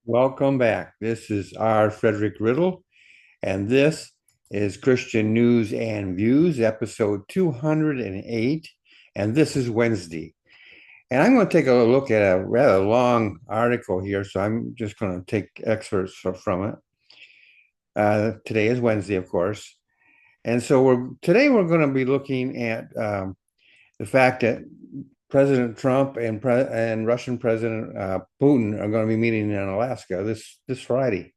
Welcome back. This is R. Frederick Riddle, and this is Christian News and Views, episode 208. And this is Wednesday. And I'm going to take a look at a rather long article here, so I'm just going to take excerpts from it. Today is Wednesday, of course. And so today we're going to be looking at the fact that President Trump and Russian President Putin are going to be meeting in Alaska this Friday.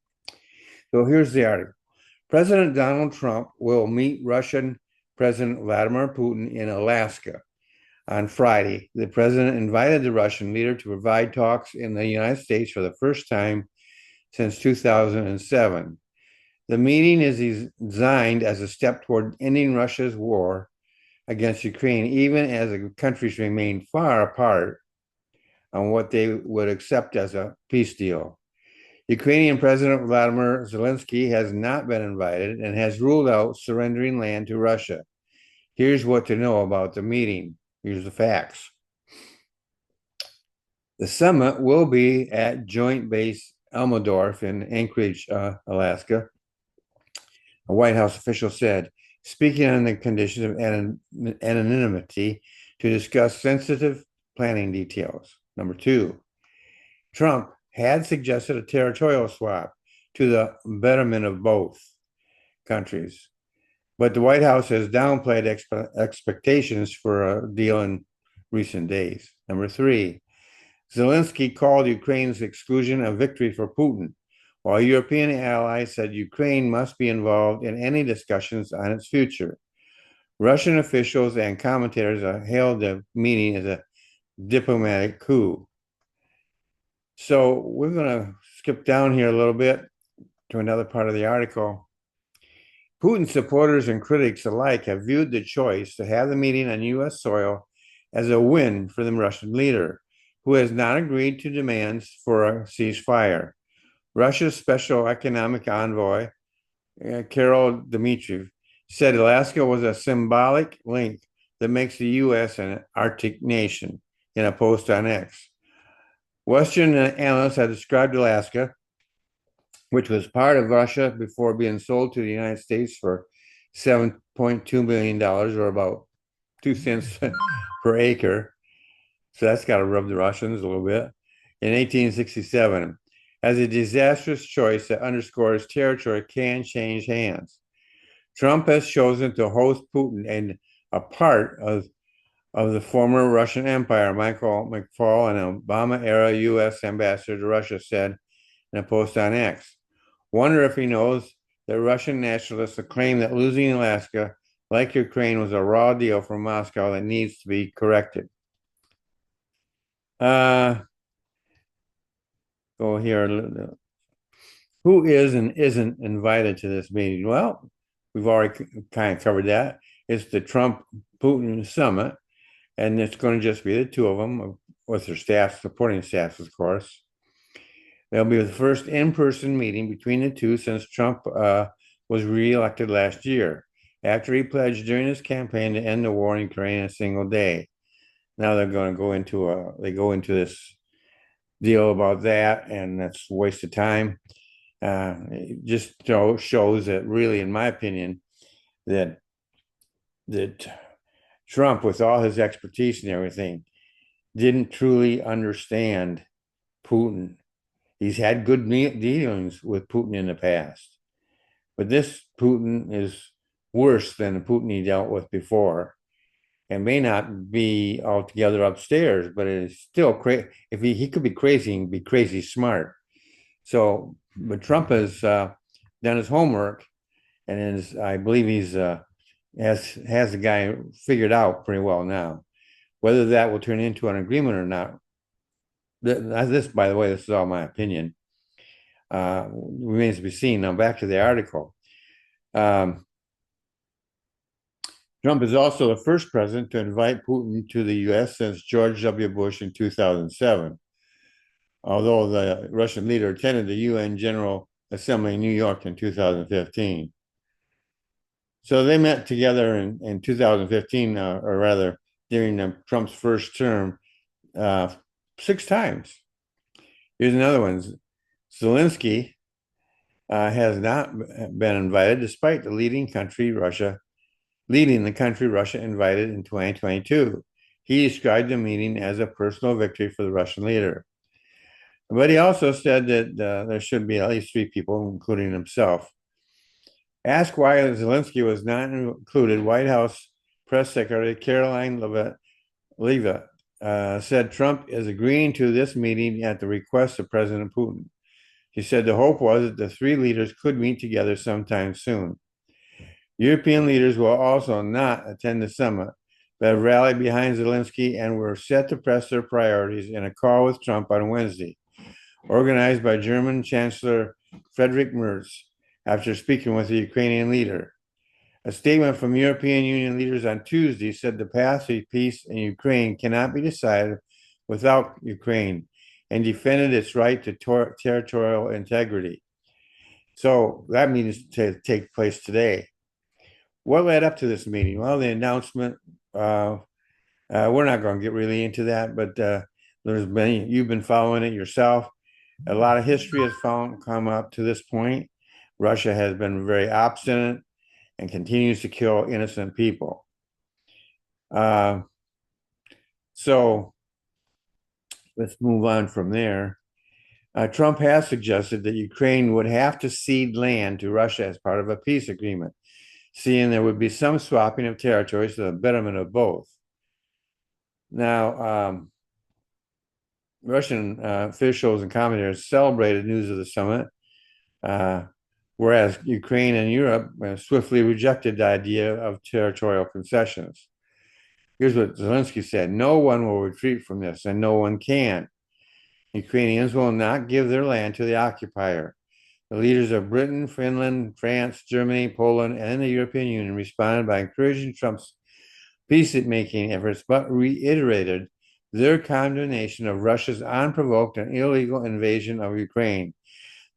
So here's the article. President Donald Trump will meet Russian President Vladimir Putin in Alaska on Friday. The president invited the Russian leader to provide talks in the United States for the first time since 2007. The meeting is designed as a step toward ending Russia's war against Ukraine, even as the countries remain far apart on what they would accept as a peace deal. Ukrainian President Vladimir Zelensky has not been invited and has ruled out surrendering land to Russia. Here's what to know about the meeting. Here's the facts. The summit will be at Joint Base Elmendorf in Anchorage, Alaska. A White House official said, speaking on the conditions of anonymity to discuss sensitive planning details. Number two, Trump had suggested a territorial swap to the betterment of both countries. But the White House has downplayed expectations for a deal in recent days. Number three, Zelensky called Ukraine's exclusion a victory for Putin, while European allies said Ukraine must be involved in any discussions on its future. Russian officials and commentators hailed the meeting as a diplomatic coup. So we're going to skip down here a little bit to another part of the article. Putin supporters and critics alike have viewed the choice to have the meeting on U.S. soil as a win for the Russian leader, who has not agreed to demands for a ceasefire. Russia's special economic envoy, Kirill Dmitriev, said Alaska was a symbolic link that makes the U.S. an Arctic nation in a post on X. Western analysts have described Alaska, which was part of Russia before being sold to the United States for $7.2 billion, or about 2 cents per acre. So that's got to rub the Russians a little bit. In 1867, as a disastrous choice that underscores territory can change hands. Trump has chosen to host Putin and a part of the former Russian Empire. Michael McFaul, an Obama-era U.S. ambassador to Russia, said in a post on X, "Wonder if he knows that Russian nationalists claim that losing Alaska, like Ukraine, was a raw deal from Moscow that needs to be corrected." Go here. Who is and isn't invited to this meeting? Well, we've already kind of covered that. It's the Trump-Putin summit, and it's going to just be the two of them with their staff, supporting staffs, of course. It'll be the first in-person meeting between the two since Trump was reelected last year, after he pledged during his campaign to end the war in Ukraine in a single day. Now they're going to go into this deal about that, and that's a waste of time. It just shows that, really, in my opinion, that Trump, with all his expertise and everything, didn't truly understand Putin. He's had good dealings with Putin in the past, but this Putin is worse than the Putin he dealt with before, and may not be altogether upstairs, but it is still crazy. If he could be crazy, he'd be crazy smart. So, but Trump has done his homework, and I believe he's has the guy figured out pretty well now. Whether that will turn into an agreement or not, this, by the way, this is all my opinion. Remains to be seen. Now back to the article. Trump is also the first president to invite Putin to the U.S. since George W. Bush in 2007, although the Russian leader attended the UN General Assembly in New York in 2015. So they met together in 2015, or rather during Trump's first term, 6 times. Here's another one. Zelensky has not been invited, despite the leading the country Russia invited in 2022. He described the meeting as a personal victory for the Russian leader. But he also said that there should be at least three people, including himself. Asked why Zelensky was not included, White House Press Secretary Caroline Leavitt said Trump is agreeing to this meeting at the request of President Putin. She said the hope was that the three leaders could meet together sometime soon. European leaders will also not attend the summit, but have rallied behind Zelensky and were set to press their priorities in a call with Trump on Wednesday, organized by German Chancellor Friedrich Merz after speaking with the Ukrainian leader. A statement from European Union leaders on Tuesday said the path to peace in Ukraine cannot be decided without Ukraine and defended its right to territorial integrity. So that means to take place today. What led up to this meeting? Well, the announcement, we're not going to get really into that, but you've been following it yourself. A lot of history has come up to this point. Russia has been very obstinate and continues to kill innocent people. So let's move on from there. Trump has suggested that Ukraine would have to cede land to Russia as part of a peace agreement, seeing there would be some swapping of territories to the betterment of both. Now, Russian officials and commentators celebrated news of the summit, whereas Ukraine and Europe swiftly rejected the idea of territorial concessions. Here's what Zelensky said: no one will retreat from this, and no one can. Ukrainians will not give their land to the occupier. The leaders of Britain, Finland, France, Germany, Poland, and the European Union responded by encouraging Trump's peace-making efforts, but reiterated their condemnation of Russia's unprovoked and illegal invasion of Ukraine.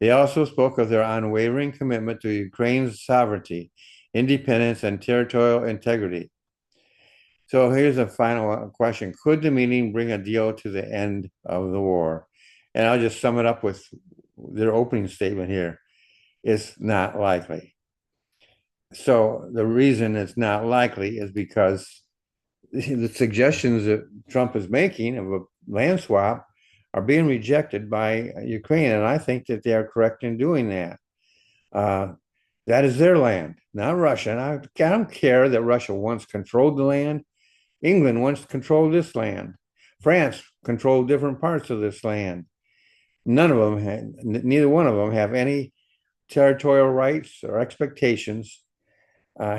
They also spoke of their unwavering commitment to Ukraine's sovereignty, independence, and territorial integrity. So here's a final question. Could the meeting bring a deal to the end of the war? And I'll just sum it up with their opening statement here. It's not likely. So the reason it's not likely is because the suggestions that Trump is making of a land swap are being rejected by Ukraine. And I think that they are correct in doing that. That is their land, not Russia. And I don't care that Russia once controlled the land. England once controlled this land. France controlled different parts of this land. Neither one of them have any territorial rights or expectations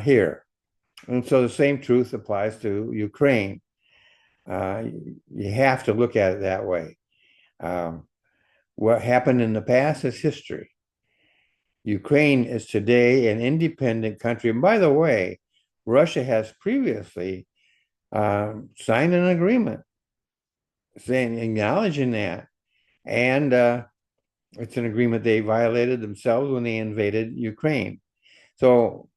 here. And so the same truth applies to Ukraine. You have to look at it that way. What happened in the past is history. Ukraine is today an independent country. And by the way, Russia has previously signed an agreement acknowledging that. And it's an agreement they violated themselves when they invaded Ukraine. So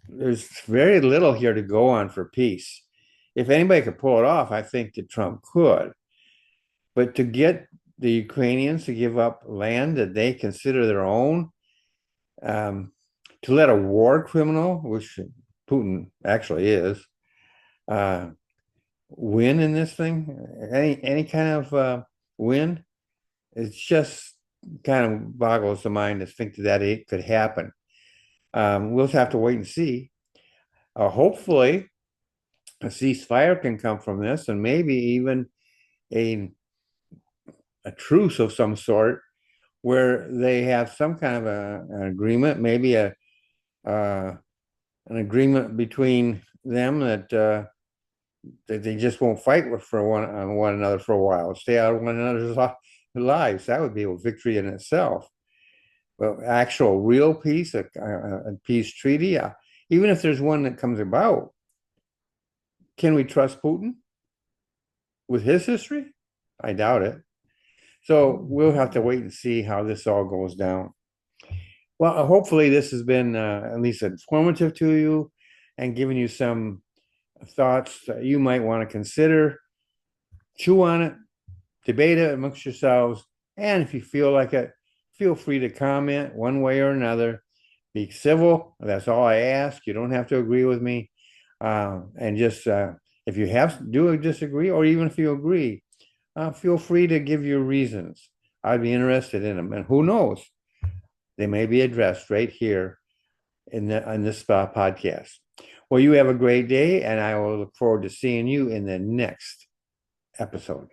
there's very little here to go on for peace. If anybody could pull it off, I think that Trump could. But to get the Ukrainians to give up land that they consider their own, to let a war criminal, which Putin actually is, win in this thing, any kind of win, it's just kind of boggles the mind to think that it could happen. We'll have to wait and see. Hopefully, a ceasefire can come from this, and maybe even a truce of some sort, where they have some kind of an agreement, maybe an agreement between them that they just won't fight for one another for a while, stay out of one another's lives. That would be a victory in itself. But actual real peace, a peace treaty, even if there's one that comes about, can we trust Putin with his history? I doubt it. So we'll have to wait and see how this all goes down. Well, hopefully this has been at least informative to you and given you some thoughts that you might want to consider. Chew on it, debate it amongst yourselves, and if you feel like it, feel free to comment one way or another. Be civil. That's all I ask. You don't have to agree with me. And just if you do disagree, or even if you agree, feel free to give your reasons. I'd be interested in them. And who knows, they may be addressed right here in this podcast. Well, you have a great day, and I will look forward to seeing you in the next episode.